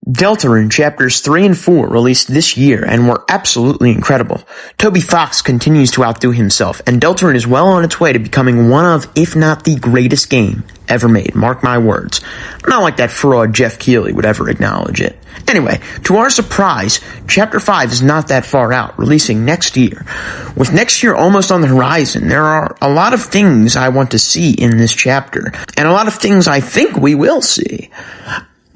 Deltarune Chapters 3 and 4 released this year and were absolutely incredible. Toby Fox continues to outdo himself, and Deltarune is well on its way to becoming one of, if not the greatest game ever made. Mark my words. Not like that fraud Jeff Keighley would ever acknowledge it. Anyway, to our surprise, Chapter 5 is not that far out, releasing next year. With next year almost on the horizon, there are a lot of things I want to see in this chapter, and a lot of things I think we will see.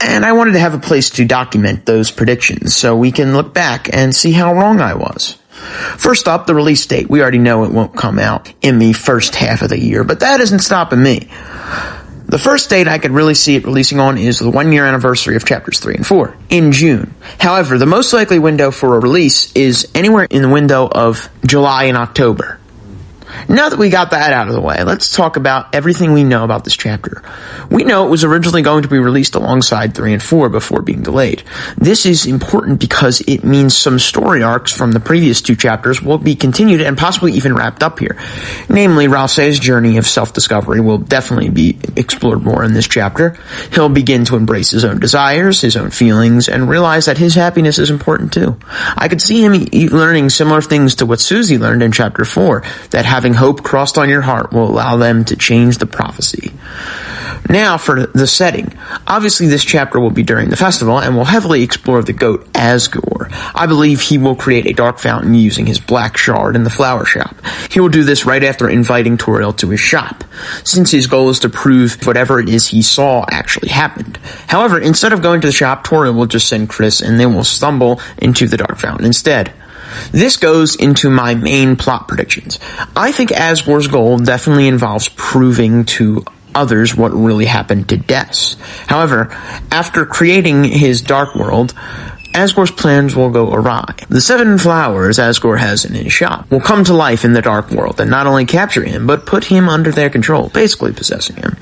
And I wanted to have a place to document those predictions so we can look back and see how wrong I was. First up, the release date. We already know it won't come out in the first half of the year, but that isn't stopping me. The first date I could really see it releasing on is the 1-year anniversary of Chapters 3 and 4, in June. However, the most likely window for a release is anywhere in the window of July and October. Now that we got that out of the way, let's talk about everything we know about this chapter. We know it was originally going to be released alongside 3 and 4 before being delayed. This is important because it means some story arcs from the previous 2 chapters will be continued and possibly even wrapped up here. Namely, Ralsei's journey of self-discovery will definitely be explored more in this chapter. He'll begin to embrace his own desires, his own feelings, and realize that his happiness is important too. I could see him learning similar things to what Susie learned in Chapter 4, that having hope crossed on your heart will allow them to change the prophecy. Now for the setting. Obviously this chapter will be during the festival and will heavily explore the goat Asgore. I believe he will create a dark fountain using his black shard in the flower shop. He will do this right after inviting Toriel to his shop, since his goal is to prove whatever it is he saw actually happened. However, instead of going to the shop, Toriel will just send Chris and they will stumble into the dark fountain instead. This goes into my main plot predictions. I think Asgore's goal definitely involves proving to others what really happened to Des. However, after creating his dark world, Asgore's plans will go awry. The 7 flowers Asgore has in his shop will come to life in the dark world and not only capture him, but put him under their control, basically possessing him.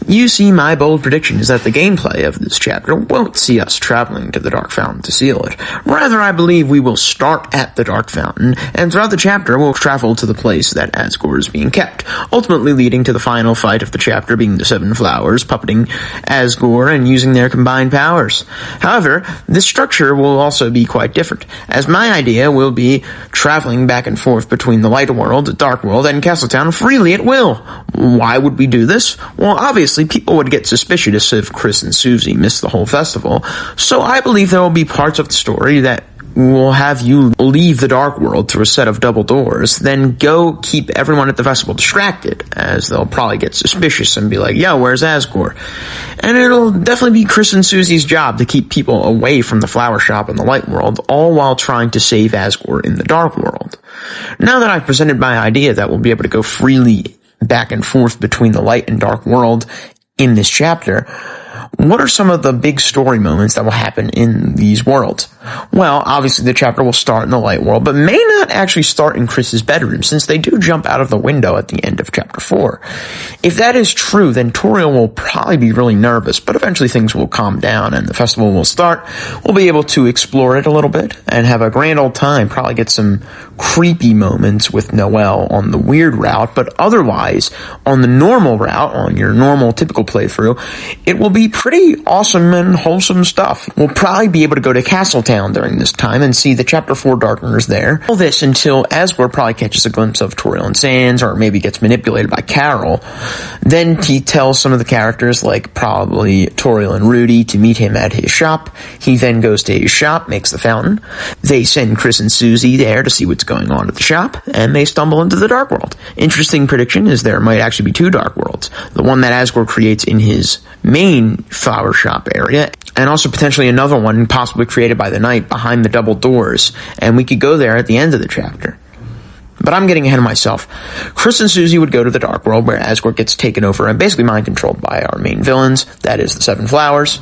You see, my bold prediction is that the gameplay of this chapter won't see us traveling to the Dark Fountain to seal it. Rather, I believe we will start at the Dark Fountain, and throughout the chapter we'll travel to the place that Asgore is being kept, ultimately leading to the final fight of the chapter being the 7 flowers puppeting Asgore and using their combined powers. However, this structure will also be quite different, as my idea will be traveling back and forth between the Light World, the Dark World, and Castletown freely at will. Why would we do this? Well, obviously, people would get suspicious if Chris and Susie missed the whole festival, so I believe there will be parts of the story that will have you leave the Dark World through a set of double doors, then go keep everyone at the festival distracted, as they'll probably get suspicious and be like, yo, where's Asgore? And it'll definitely be Chris and Susie's job to keep people away from the flower shop in the Light World, all while trying to save Asgore in the Dark World. Now that I've presented my idea that we'll be able to go freely back and forth between the light and dark world in this chapter, what are some of the big story moments that will happen in these worlds? Well, obviously the chapter will start in the Light World, but may not actually start in Chris's bedroom, since they do jump out of the window at the end of Chapter 4. If that is true, then Toriel will probably be really nervous, but eventually things will calm down and the festival will start. We'll be able to explore it a little bit and have a grand old time, probably get some creepy moments with Noelle on the weird route, but otherwise, on the normal route, on your normal typical playthrough, it will be pretty awesome and wholesome stuff. We'll probably be able to go to Castletown during this time and see the Chapter 4 Darkners there. All this until Asgore probably catches a glimpse of Toriel and Sans, or maybe gets manipulated by Carol. Then he tells some of the characters, like probably Toriel and Rudy, to meet him at his shop. He then goes to his shop, makes the fountain. They send Chris and Susie there to see what's going on at the shop, and they stumble into the Dark World. Interesting prediction is there might actually be 2 Dark Worlds. The one that Asgore creates in his main flower shop area, and also potentially another one possibly created by the Knight behind the double doors, and we could go there at the end of the chapter. But I'm getting ahead of myself. Chris and Susie would go to the Dark World, where Asgore gets taken over and basically mind-controlled by our main villains, that is the 7 flowers.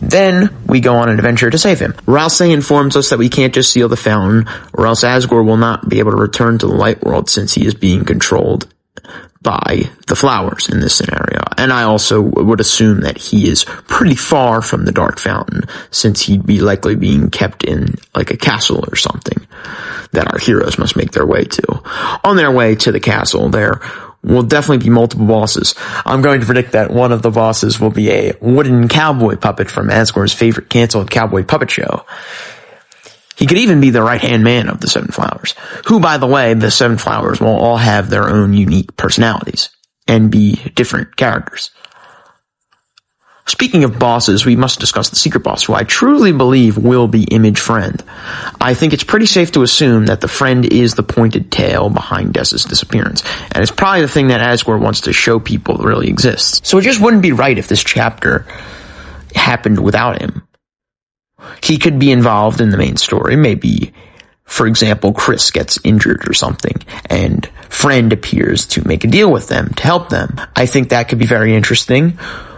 Then we go on an adventure to save him. Ralsei informs us that we can't just seal the fountain, or else Asgore will not be able to return to the Light World, since he is being controlled by the flowers in this scenario. And I also would assume that he is pretty far from the Dark Fountain, since he'd be likely being kept in like a castle or something that our heroes must make their way to. On their way to the castle, there will definitely be multiple bosses. I'm going to predict that one of the bosses will be a wooden cowboy puppet from Asgore's favorite canceled cowboy puppet show. He could even be the right-hand man of the Seven Flowers, who, by the way, the Seven Flowers will all have their own unique personalities and be different characters. Speaking of bosses, we must discuss the secret boss, who I truly believe will be Image Friend. I think it's pretty safe to assume that the friend is the pointed tail behind Dess's disappearance, and it's probably the thing that Asgore wants to show people really exists. So it just wouldn't be right if this chapter happened without him. He could be involved in the main story. Maybe, for example, Chris gets injured or something, and Friend appears to make a deal with them to help them. I think that could be very interesting.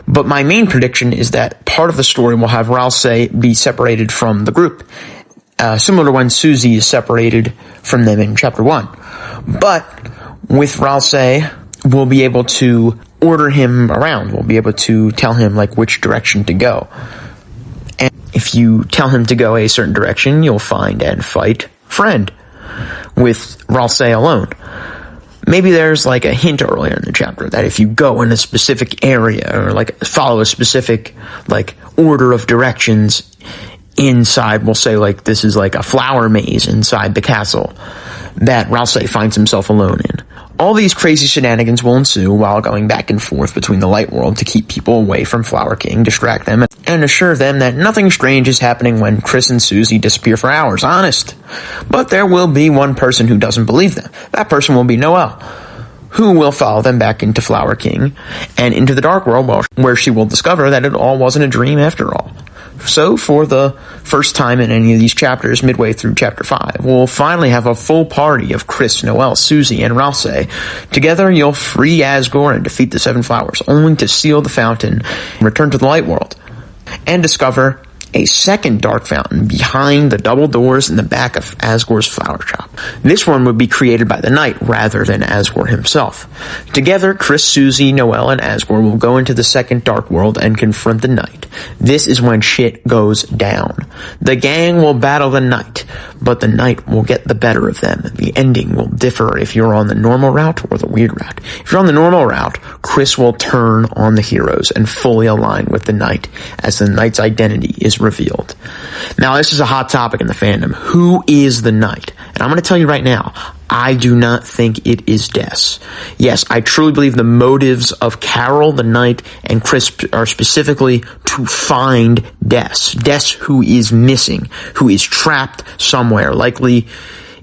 But my main prediction is that part of the story will have Ralsei be separated from the group, similar to when Susie is separated from them in Chapter 1. But with Ralsei, we'll be able to order him around. We'll be able to tell him, like, which direction to go. And if you tell him to go a certain direction, you'll find and fight Friend with Ralsei alone. Maybe there's like a hint earlier in the chapter that if you go in a specific area or like follow a specific like order of directions inside, we'll say like this is like a flower maze inside the castle that Ralsei finds himself alone in. All these crazy shenanigans will ensue while going back and forth between the light world to keep people away from Flower King, distract them, and assure them that nothing strange is happening when Chris and Susie disappear for hours, honest. But there will be one person who doesn't believe them. That person will be Noelle, who will follow them back into Flower King and into the Dark World, where she will discover that it all wasn't a dream after all. So, for the first time in any of these chapters, midway through Chapter 5, we'll finally have a full party of Chris, Noelle, Susie, and Ralsei. Together, you'll free Asgore and defeat the Seven Flowers, only to seal the fountain and return to the Light World, and discover a second dark fountain behind the double doors in the back of Asgore's flower shop. This one would be created by the Knight rather than Asgore himself. Together, Chris, Susie, Noelle, and Asgore will go into the second dark world and confront the Knight. This is when shit goes down. The gang will battle the Knight, but the Knight will get the better of them. The ending will differ if you're on the normal route or the weird route. If you're on the normal route, Chris will turn on the heroes and fully align with the Knight as the Knight's identity is revealed. Now, this is a hot topic in the fandom. Who is the Knight? And I'm going to tell you right now, I do not think it is Des. Yes, I truly believe the motives of Carol, the Knight, and Chris are specifically to find Des. Des, who is missing, who is trapped somewhere, likely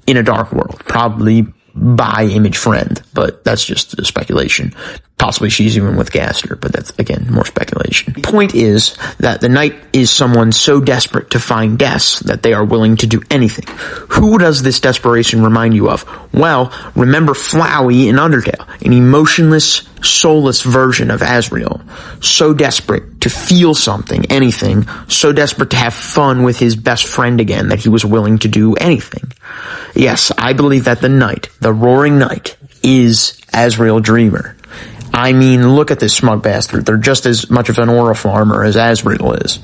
in a dark world, probably by Image Friend, but that's just a speculation. Possibly she's even with Gaster, but that's, again, more speculation. The point is that the Knight is someone so desperate to find Des that they are willing to do anything. Who does this desperation remind you of? Well, remember Flowey in Undertale, an emotionless, soulless version of Asriel. So desperate to feel something, anything, so desperate to have fun with his best friend again that he was willing to do anything. Yes, I believe that the Knight, the Roaring Knight, is Asriel Dreamer. I mean, look at this smug bastard. They're just as much of an aura farmer as Asriel is.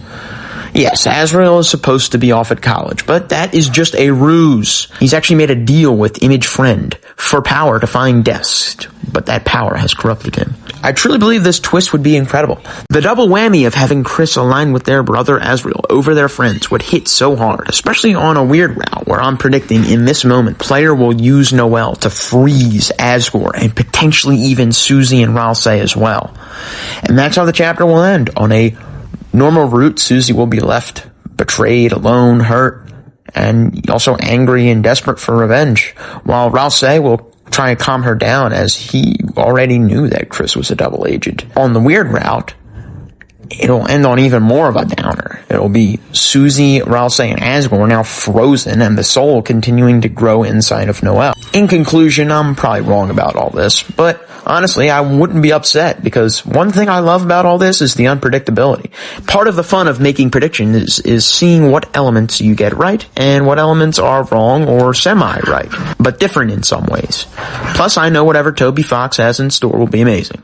Yes, Asriel is supposed to be off at college, but that is just a ruse. He's actually made a deal with Image Friend for power to find Des, but that power has corrupted him. I truly believe this twist would be incredible. The double whammy of having Chris align with their brother Asriel over their friends would hit so hard, especially on a weird route where I'm predicting in this moment, player will use Noelle to freeze Asgore and potentially even Susie and Ralsei as well. And that's how the chapter will end. On a normal route, Susie will be left betrayed, alone, hurt, and also angry and desperate for revenge, while Ralsei will try and calm her down as he already knew that Chris was a double agent. On the weird route, it'll end on even more of a downer. It'll be Susie, Ralsei, and Asgore now frozen and the soul continuing to grow inside of Noelle. In conclusion, I'm probably wrong about all this, but honestly, I wouldn't be upset because one thing I love about all this is the unpredictability. Part of the fun of making predictions is seeing what elements you get right and what elements are wrong or semi-right, but different in some ways. Plus, I know whatever Toby Fox has in store will be amazing.